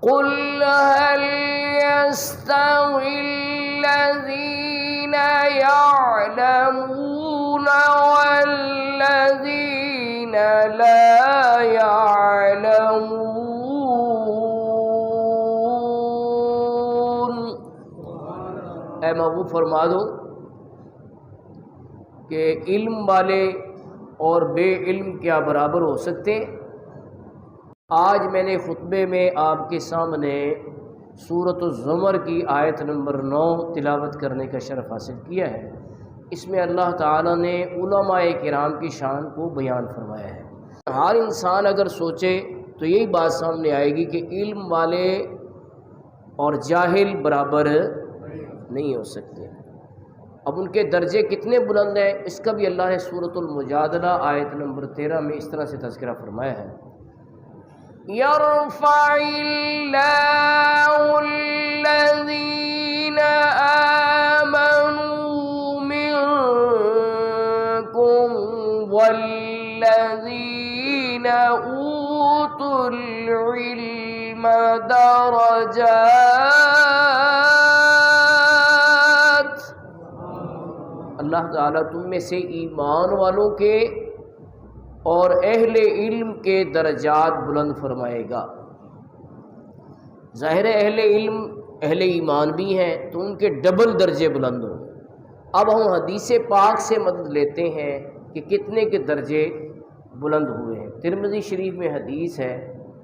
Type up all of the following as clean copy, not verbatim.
قل هل يستوي الذين يعلمون والذين لا يعلمون؟ اے محبوب فرما دو کہ علم والے اور بے علم کیا برابر ہو سکتے؟ آج میں نے خطبے میں آپ کے سامنے سورۃ الزمر کی آیت نمبر 9 تلاوت کرنے کا شرف حاصل کیا ہے۔ اس میں اللہ تعالیٰ نے علماء کرام کی شان کو بیان فرمایا ہے۔ ہر انسان اگر سوچے تو یہی بات سامنے آئے گی کہ علم والے اور جاہل برابر نہیں ہو سکتے۔ اب ان کے درجے کتنے بلند ہیں اس کا بھی اللہ نے سورۃ المجادلہ آیت نمبر 13 میں اس طرح سے تذکرہ فرمایا ہے، يَرْفَعِ اللَّهُ الَّذِينَ آمَنُوا مِنكُمْ وَالَّذِينَ أُوتُوا الْعِلْمَ دَرَجَاتٍ۔ اللہ تعالیٰ تم میں سے ایمان والوں کے اور اہل علم کے درجات بلند فرمائے گا۔ ظاہر اہل علم اہل ایمان بھی ہیں تو ان کے ڈبل درجے بلند ہوں۔ اب ہم حدیث پاک سے مدد لیتے ہیں کہ کتنے کے درجے بلند ہوئے ہیں۔ ترمذی شریف میں حدیث ہے،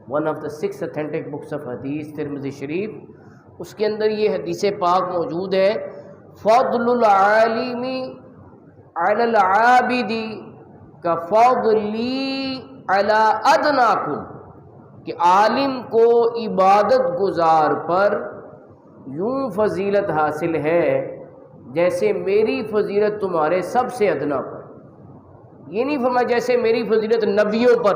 one of the 6 authentic books of حدیث ترمذی شریف، اس کے اندر یہ حدیث پاک موجود ہے، فضل العالم علی العابد کفضلی علی ادناکم، کہ عالم کو عبادت گزار پر یوں فضیلت حاصل ہے جیسے میری فضیلت تمہارے سب سے ادنا پر۔ یہ نہیں فرمایا جیسے میری فضیلت نبیوں پر،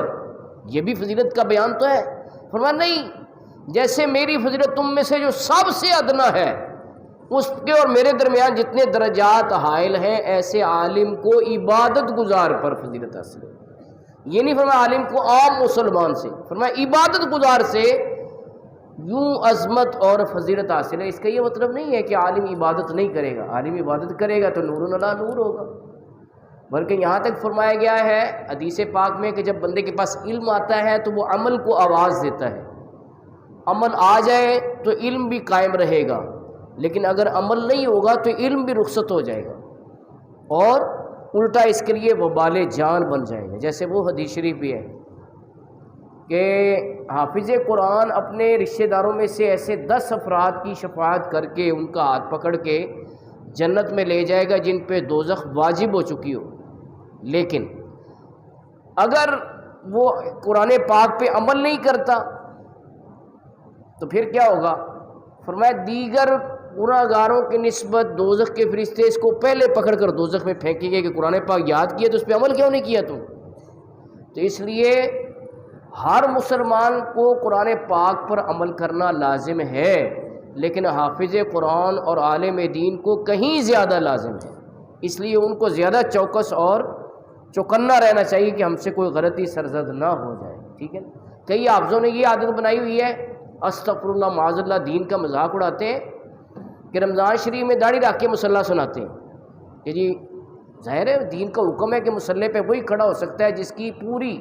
یہ بھی فضیلت کا بیان تو ہے، فرمایا نہیں، جیسے میری فضیلت تم میں سے جو سب سے ادنا ہے اس کے اور میرے درمیان جتنے درجات حائل ہیں، ایسے عالم کو عبادت گزار پر فضیلت حاصل ہے۔ یہ نہیں فرمایا عالم کو عام مسلمان سے، فرمایا عبادت گزار سے یوں عظمت اور فضیلت حاصل ہے۔ اس کا یہ مطلب نہیں ہے کہ عالم عبادت نہیں کرے گا، عالم عبادت کرے گا تو نور علی نور ہوگا، بلکہ یہاں تک فرمایا گیا ہے حدیث پاک میں کہ جب بندے کے پاس علم آتا ہے تو وہ عمل کو آواز دیتا ہے۔ عمل آ جائے تو علم بھی قائم رہے گا، لیکن اگر عمل نہیں ہوگا تو علم بھی رخصت ہو جائے گا اور الٹا اس کے لیے وبال جان بن جائے گا۔ جیسے وہ حدیث شریف بھی ہے کہ حافظ قرآن اپنے رشتہ داروں میں سے ایسے 10 افراد کی شفاعت کر کے ان کا ہاتھ پکڑ کے جنت میں لے جائے گا جن پہ دوزخ واجب ہو چکی ہو، لیکن اگر وہ قرآن پاک پہ عمل نہیں کرتا تو پھر کیا ہوگا؟ فرمایا دیگر گناہگاروں کی نسبت دوزخ کے فرشتے اس کو پہلے پکڑ کر دوزخ میں پھینکیں گے کہ قرآن پاک یاد کیا تو اس پہ عمل کیوں نہیں کیا تم؟ تو اس لیے ہر مسلمان کو قرآن پاک پر عمل کرنا لازم ہے، لیکن حافظ قرآن اور عالم دین کو کہیں زیادہ لازم ہے۔ اس لیے ان کو زیادہ چوکس اور چوکنا رہنا چاہیے کہ ہم سے کوئی غلطی سرزد نہ ہو جائے، ٹھیک ہے؟ کئی حافظوں نے یہ عادت بنائی ہوئی ہے، استغفر اللہ معاذ اللہ، دین کا مذاق اڑاتے ہیں کہ رمضان شریف میں داڑھی رکھ کے مصلی سناتے ہیں کہ جی ظاہر ہے دین کا حکم ہے کہ مصلی پہ وہی کھڑا ہو سکتا ہے جس کی پوری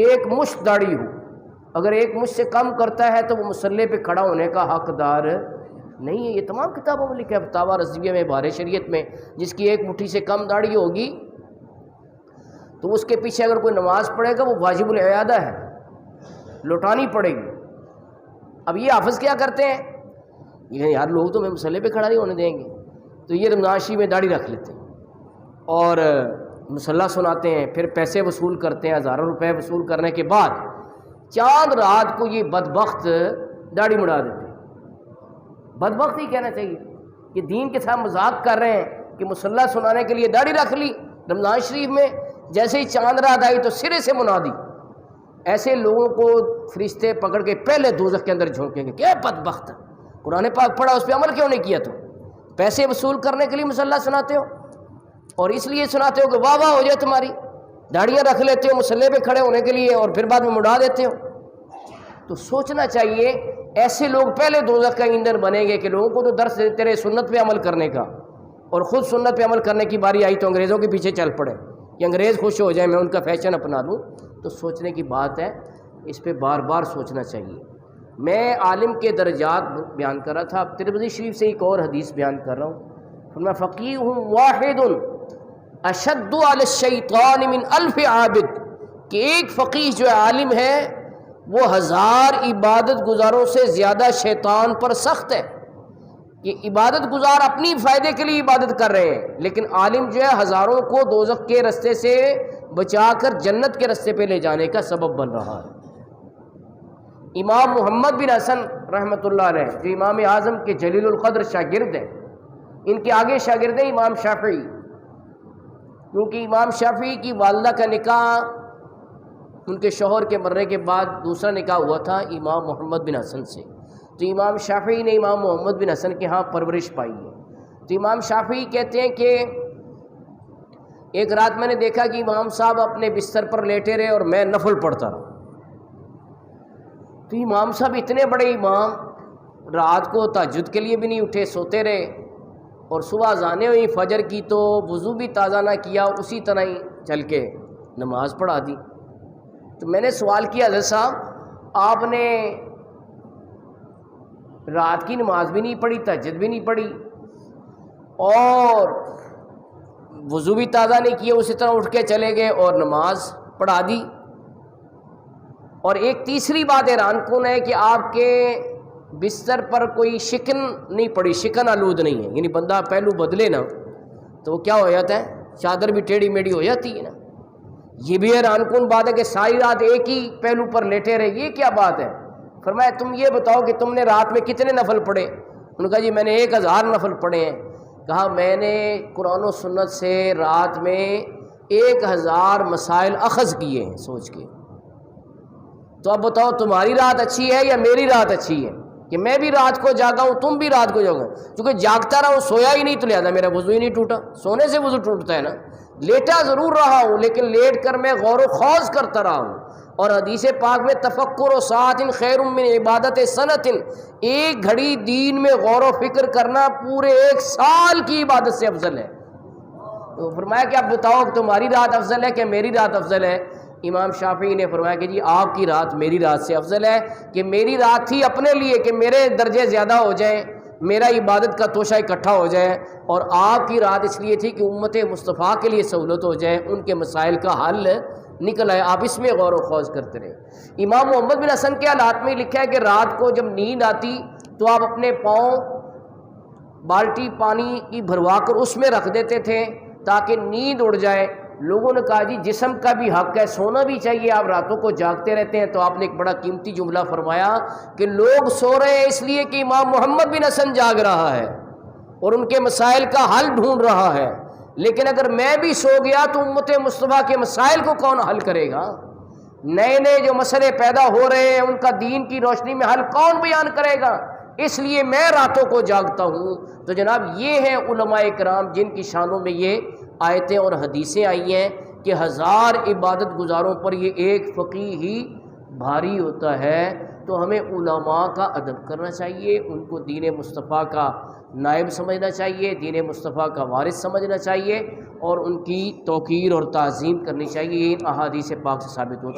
ایک مشت داڑھی ہو، اگر ایک مشت سے کم کرتا ہے تو وہ مصلی پہ کھڑا ہونے کا حقدار نہیں ہے۔ یہ تمام کتابوں میں لکھا ہے، فتاوی رضویہ میں، بہار شریعت میں، جس کی ایک مٹھی سے کم داڑھی ہوگی تو اس کے پیچھے اگر کوئی نماز پڑھے گا وہ واجب العیادہ ہے، لوٹانی پڑے گی۔ اب یہ حافظ کیا کرتے ہیں، یہ یار لوگ تو میں مصلی پہ کھڑا نہیں ہونے دیں گے، تو یہ رمضان شریف میں داڑھی رکھ لیتے ہیں اور مصلی سناتے ہیں، پھر پیسے وصول کرتے ہیں، ہزاروں روپے وصول کرنے کے بعد چاند رات کو یہ بدبخت داڑھی مڑا دیتے ہیں۔ بدبخت ہی کہنا چاہیے کہ دین کے ساتھ مذاق کر رہے ہیں کہ مصلی سنانے کے لیے داڑھی رکھ لی رمضان شریف میں، جیسے ہی چاند رات آئی تو سرے سے منادی۔ ایسے لوگوں کو فرشتے پکڑ کے پہلے دوزخ کے اندر جھونکیں گے، کیا بدبخت، قرآن پاک پڑھا اس پہ عمل کیوں نہیں کیا؟ تو پیسے وصول کرنے کے لیے مصلی سناتے ہو اور اس لیے سناتے ہو کہ واہ واہ ہو جائے تمہاری، داڑیاں رکھ لیتے ہو مصلی پہ کھڑے ہونے کے لیے اور پھر بعد میں مڑا دیتے ہو۔ تو سوچنا چاہیے ایسے لوگ پہلے دوزخ کا ایندھن بنیں گے کہ لوگوں کو تو درس دیتے رہے سنت پہ عمل کرنے کا، اور خود سنت پہ عمل کرنے کی باری آئی تو انگریزوں کے پیچھے چل پڑے کہ انگریز خوش ہو جائیں میں ان کا فیشن اپنا لوں۔ تو سوچنے کی بات ہے، اس پہ بار بار سوچنا چاہیے۔ میں عالم کے درجات بیان کر رہا تھا، ترمذی شریف سے ایک اور حدیث بیان کر رہا ہوں، فرمایا فقیہ واحد اشد علی الشیطان من الف عابد، کہ ایک فقیہ جو عالم ہے وہ 1000 عبادت گزاروں سے زیادہ شیطان پر سخت ہے۔ کہ عبادت گزار اپنی فائدے کے لیے عبادت کر رہے ہیں، لیکن عالم جو ہے ہزاروں کو دوزخ کے رستے سے بچا کر جنت کے رستے پہ لے جانے کا سبب بن رہا ہے۔ امام محمد بن حسن رحمۃ اللہ علیہ جو امام اعظم کے جلیل القدر شاگرد ہیں، ان کے آگے شاگرد ہیں امام شافعی، کیونکہ امام شافعی کی والدہ کا نکاح ان کے شوہر کے مرنے کے بعد دوسرا نکاح ہوا تھا امام محمد بن حسن سے، تو امام شافعی نے امام محمد بن حسن کے ہاں پرورش پائی ہے۔ تو امام شافعی کہتے ہیں کہ ایک رات میں نے دیکھا کہ امام صاحب اپنے بستر پر لیٹے رہے اور میں نفل پڑھتا رہا۔ تو امام صاحب اتنے بڑے امام رات کو تہجد کے لیے بھی نہیں اٹھے، سوتے رہے، اور صبح اذانیں ہوئی فجر کی تو وضو بھی تازہ نہ کیا، اسی طرح ہی چل کے نماز پڑھا دی۔ تو میں نے سوال کیا حضرت صاحب آپ نے رات کی نماز بھی نہیں پڑھی، تہجد بھی نہیں پڑھی، اور وضو بھی تازہ نہیں کیا، اسی طرح اٹھ کے چلے گئے اور نماز پڑھا دی۔ اور ایک تیسری بات حیران کن ہے کہ آپ کے بستر پر کوئی شکن نہیں پڑی، شکن آلود نہیں ہے، یعنی بندہ پہلو بدلے نا تو وہ کیا ہو جاتا ہے، چادر بھی ٹیڑھی میڑھی ہو جاتی ہے نا۔ یہ بھی حیران کن بات ہے کہ ساری رات ایک ہی پہلو پر لیٹے رہے، یہ کیا بات ہے؟ فرمایا تم یہ بتاؤ کہ تم نے رات میں کتنے نفل پڑھے؟ انہوں نے کہا جی میں نے 1000 نفل پڑھے ہیں۔ کہا میں نے قرآن و سنت سے رات میں 1000 مسائل اخذ کیے ہیں سوچ کے۔ تو اب بتاؤ تمہاری رات اچھی ہے یا میری رات اچھی ہے؟ کہ میں بھی رات کو جاگا ہوں، تم بھی رات کو جاگو، چونکہ جاگتا رہا ہوں، سویا ہی نہیں تو لہذا میرا وضو ہی نہیں ٹوٹا۔ سونے سے وضو ٹوٹتا ہے نا، لیٹا ضرور رہا ہوں لیکن لیٹ کر میں غور و خوض کرتا رہا ہوں۔ اور حدیث پاک میں تفکر و ساعت خیر من عبادت سنت، ایک گھڑی دین میں غور و فکر کرنا پورے 1 سال کی عبادت سے افضل ہے۔ تو فرمایا کہ اب بتاؤ کہ تمہاری رات افضل ہے کہ میری رات افضل ہے؟ امام شافعی نے فرمایا کہ جی آپ کی رات میری رات سے افضل ہے، کہ میری رات تھی اپنے لیے کہ میرے درجے زیادہ ہو جائیں، میرا عبادت کا توشہ اکٹھا ہو جائے، اور آپ کی رات اس لیے تھی کہ امت مصطفیٰ کے لیے سہولت ہو جائے، ان کے مسائل کا حل نکل آئے، آپ اس میں غور و خوض کرتے رہے۔ امام محمد بن حسن کے حالات میں لکھا ہے کہ رات کو جب نیند آتی تو آپ اپنے پاؤں بالٹی پانی کی بھروا کر اس میں رکھ دیتے تھے تاکہ نیند اڑ جائے۔ لوگوں نے کہا جی جسم کا بھی حق ہے، سونا بھی چاہیے، آپ راتوں کو جاگتے رہتے ہیں۔ تو آپ نے ایک بڑا قیمتی جملہ فرمایا کہ لوگ سو رہے ہیں اس لیے کہ امام محمد بن حسن جاگ رہا ہے اور ان کے مسائل کا حل ڈھونڈ رہا ہے، لیکن اگر میں بھی سو گیا تو امت مصطفیٰ کے مسائل کو کون حل کرے گا؟ نئے نئے جو مسئلے پیدا ہو رہے ہیں ان کا دین کی روشنی میں حل کون بیان کرے گا؟ اس لیے میں راتوں کو جاگتا ہوں۔ تو جناب یہ ہیں علماء کرام جن کی شانوں میں یہ آیتیں اور حدیثیں آئی ہیں کہ 1000 عبادت گزاروں پر یہ ایک فقیہ ہی بھاری ہوتا ہے۔ تو ہمیں علماء کا ادب کرنا چاہیے، ان کو دین مصطفیٰ کا نائب سمجھنا چاہیے، دین مصطفیٰ کا وارث سمجھنا چاہیے، اور ان کی توقیر اور تعظیم کرنی چاہیے۔ احادیث پاک سے ثابت ہوتا ہے۔